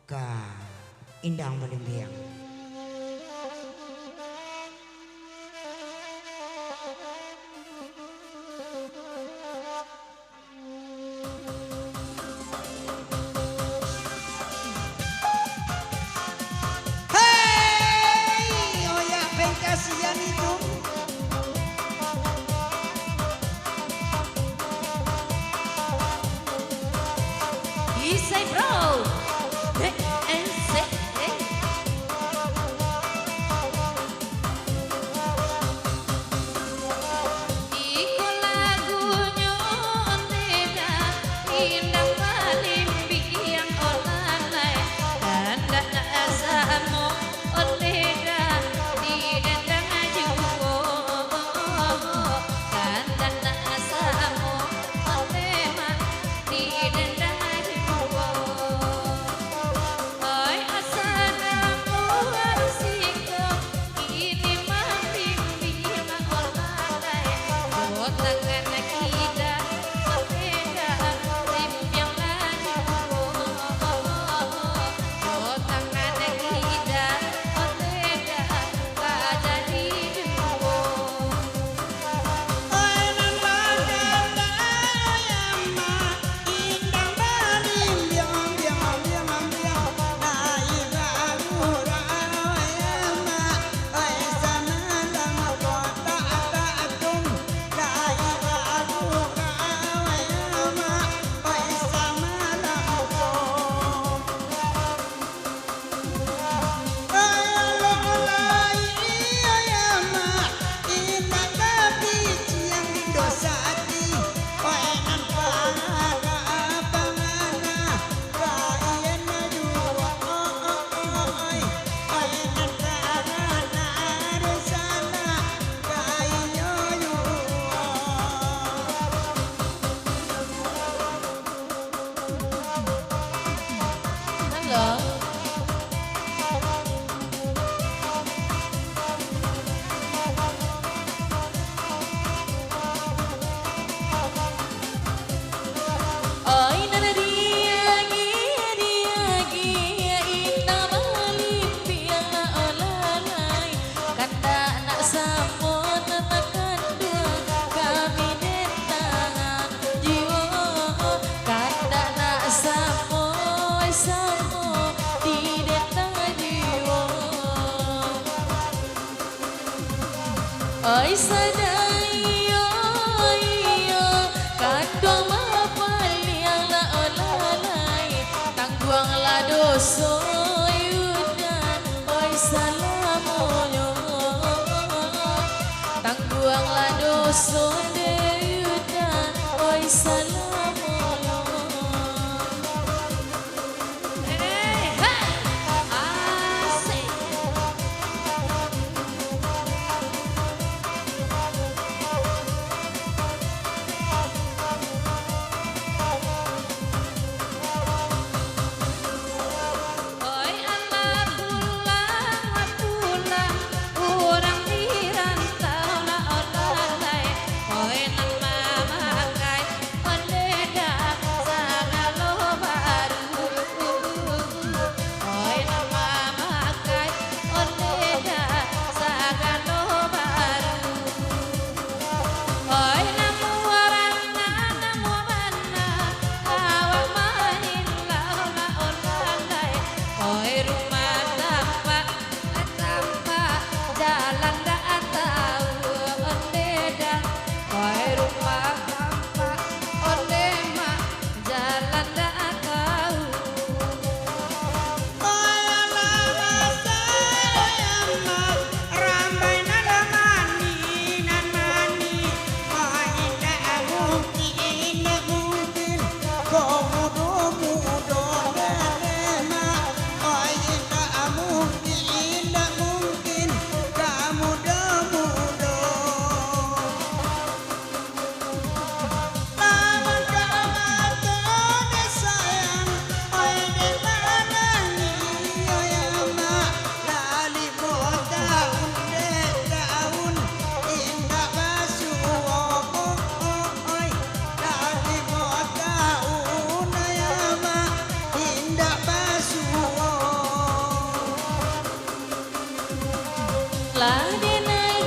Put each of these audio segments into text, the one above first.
ka Indang Malimbiang. Hei, oya pengkasihan itu. Isai bro, DNC. Iko lagunya ondega, indang malimbiang olalai, dan asamu ondega di endang juwo, dan asamu ondema di endang. Oi asanamu arsiko ini malimbiang olalai, botangan kita sepeda limbiang laju, botangan kita sepeda kaca di juwo. Oi nan baganda yama Indang Malimbiang biang biang biang nai gagura yama oi sanandang kota atum nai gagura yama oi samanang ko Ololai yama Indang kabiciang dosati oi nan pangana pangana kaien na juwa oi oi nan pangana dosana kainyo juwa. Halo. Oi nana dia indang malimbiang la olalai, kanda nak sampun makan dua kami dentangan jiwa, kanda nak samo di dentangan jiwa. Oi sadayo iyo kandung mapaliang la olalai, tangguang la doso yudan oi salamonyo, tangguang la doso de yudan oi salamonyo. Hey, hey, asik.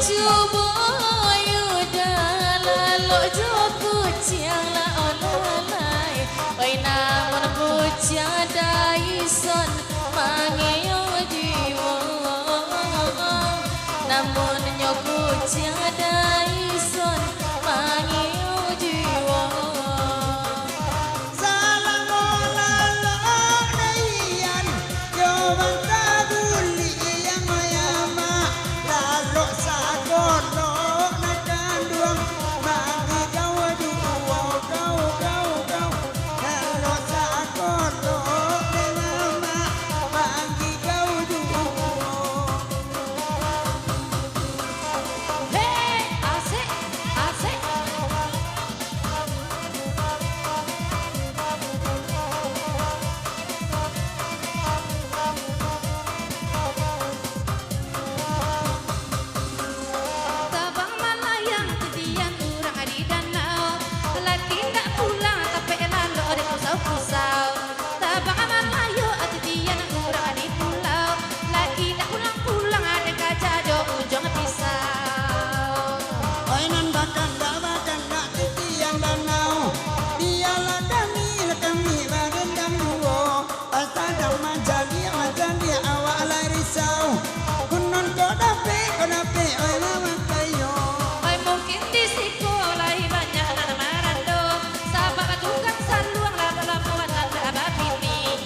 Cuba yuda lalu joku ciang la olalai. Oi namun bujang daison mangeo jiwa. Namun nyoku ciang daison mangeo jiwa. Salang olalo naian yo mantaguli yang mayama lalo sagono nakanduang magi kau duo kau lalo sagono mama magi kau duo. Hey, asik, asik. Tabang malayang kedian urang di danau. Laki tak pulang tapi lalu ada kusau-kusau. Tabang malayo kedian urang di pulau. Laki tak pulang-pulang ada kaca do ujung pisau. Oi nan bakanda titian danau dialah kami barendang duo astadam majali awak lai risau kunon kodape oi mama kayo. Oi mungkin di sekolah banyak anak marando. Sabab tukang saluang dalam muatan abah ini.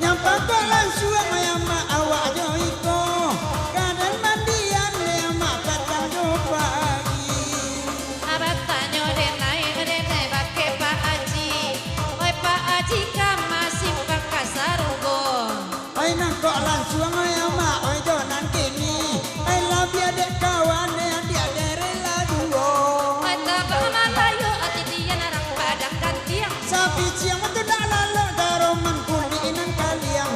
Nyampa kolan suang mayama awak joiko kaden mandian mayama patang do pagi. Abah tanya denai pakai Pak Haji. Oi Pak Haji kan masih pakai sarugo. Oi nang kolan suang mayama oi donan kini I love you dek kawan dia derela duo. Oi tabang malayo ati dia narang padang dan tiang. Sapi ciang itu dak lalu daroman kulinan kaliang.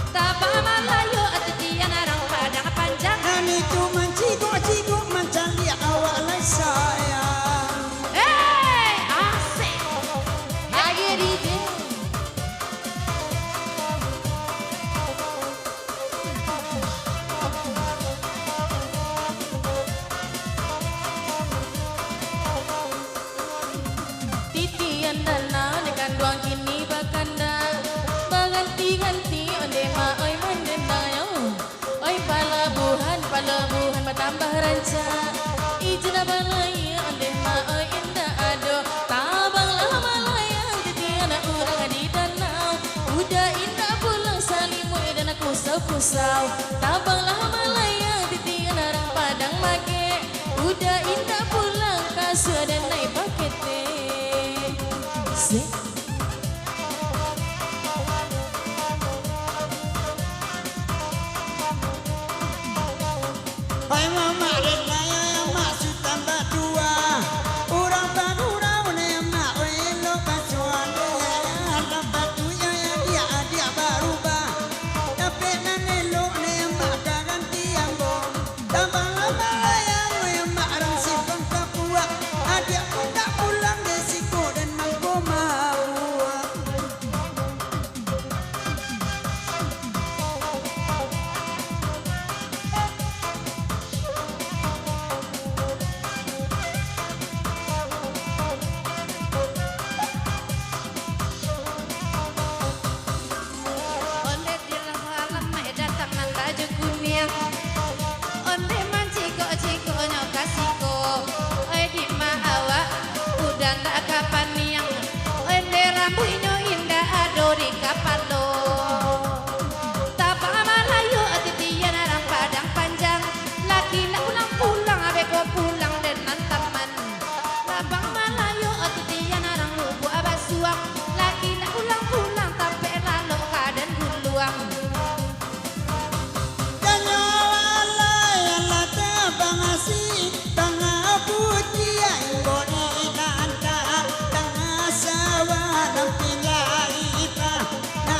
Tabang malayo ati dia narang padang panjang. Dan itu mencigo mencari awak lai sayang. Hey, asik. Lagi DJ. Titian danau dekan duang kini bakanda. Baganti-ganti onde ma oi mendendang yo. Oi palabuhan bertambah ranca. Ijna balai onde ma oi indah ado. Tabang lah malayang titian urang di danau. Udah indah pulang salimu dan kusau-kusau. Tabang lah malayang titian arang padang mage. Udah indah pulang kasur dan naik pakete. Sik. Hai mama rena yang maksud tambah dua. Urang bagura ema oi lo kasuan tambah tuya dia berubah. Tapi nanelo ema ganti ambo. Tambah lama yang ema arang sipang kapua. Adik pun tak pulang desiko dan mangko mau. Onde dirhalam datang nang baju kuning. Onde man ciko nyokasiko. Oi di ma awak udah tak kapan niang. Onde rambutnya indah ado di kapalo. Tapang malayo titian arang padang panjang. Laki nak pulang-pulang abe ko pulang dengan taman. Tapang malayo titian arang lubu abah suang. Laki nak pulang-pulang tapi lalu kadan guluang. Danyo alay alata bangasi bangaputi ay boni nanta tangasawa ng pinaipa na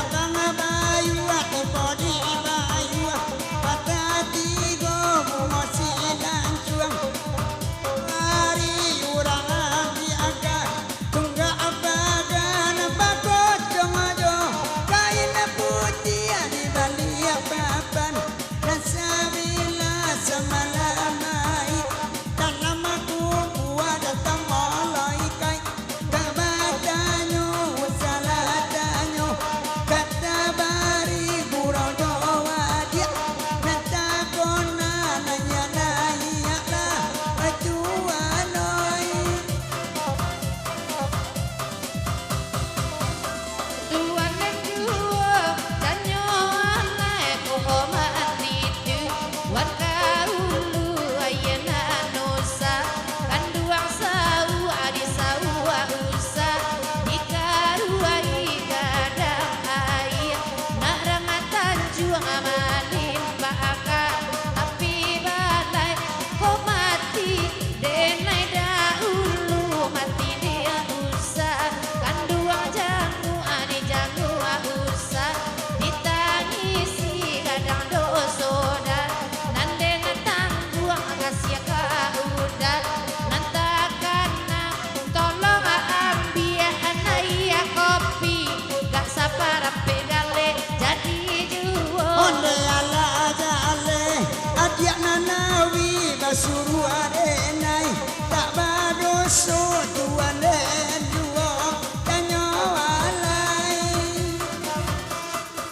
amalin baka api balai kok mati denai dahulu mati dia usah kandung jamu ani jamu usah ditangisi kadang dosoda nande tangguang kasih ka udah nantakan tolong ambil anaya kopi gak sabar pedale jadi juo Onde ala jale adia nanawi basuru arenai tak badoso tuan den juo danyo alai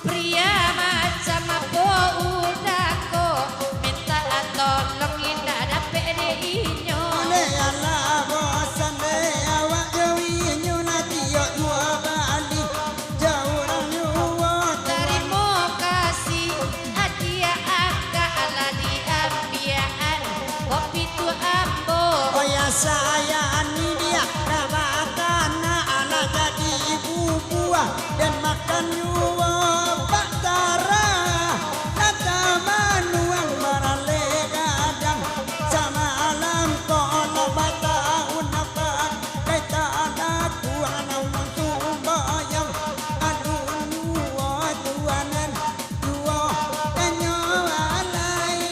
pria macam apa udah kok minta tolong indah dapet deinyo Onde ala bosan de awak jawi nyu nanti yo dua bali jauh orang juo terima kasih hadiah agak ala diambian kopi tu ambo Oh ya saya ni dia rawatan ala jadi ibu buah dan makan nyuwa Pak Tara Nata manuang marale gadang sama alam kono batahun apa kaita aku anam sumbayang aduh nyuwa tuanan nyuwa danyo alai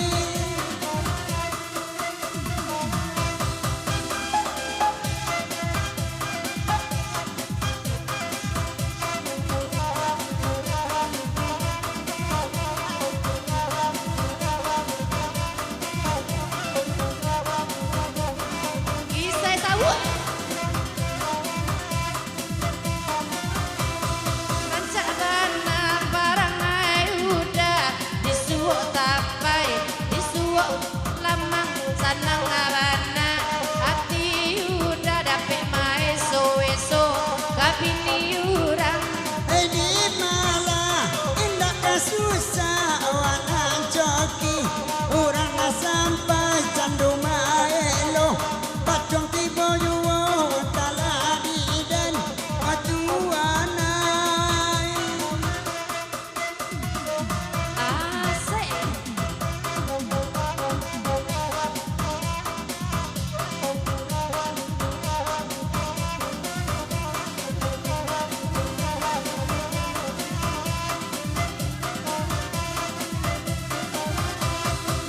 kisah tahu rancak bana barang ai udah disuuk tapai disuuk lamang sanang abana hati udah dapet mai so kapini urang Di malah indah susah awan coki orang sampai candu maelo pacong tibo yuwo tala di den acuanai asik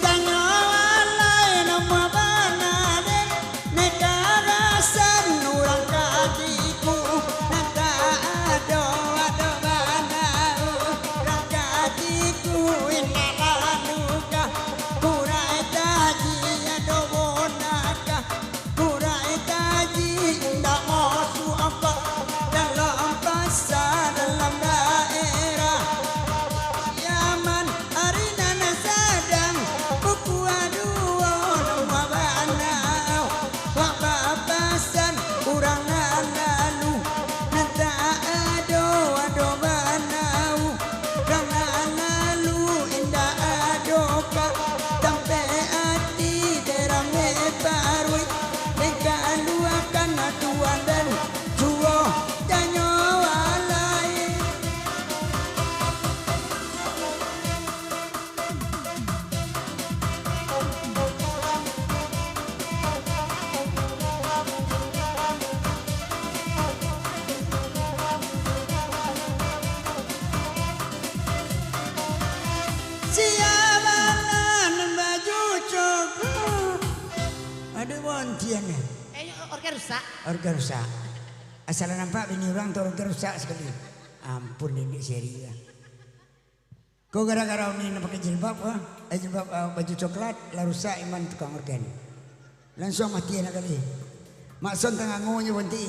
danyo alai nama banaden negara san urang katiku nata ado banau urang katiku inalaluka kurai taji ado bonaka kurai taji indah mosu apa dalam pasar dalam daerah Yaman arinan sadang buku aduo nama banau wak babasan kurang lalu nanta ado banau kurang lalu indah adoka tampe hati derame parui lengkaluakan tuan dan juo danyo alai Sialan baju coklat aduh bontian organ rusak organ rusak asal nampak bini orang tuh organ rusak sekali ampun ini seri ya kau gara-gara ini pakai jilbab jilbab baju coklat lah rusak iman tukang organ langsung mati anak kali makson tengah ngunya bonti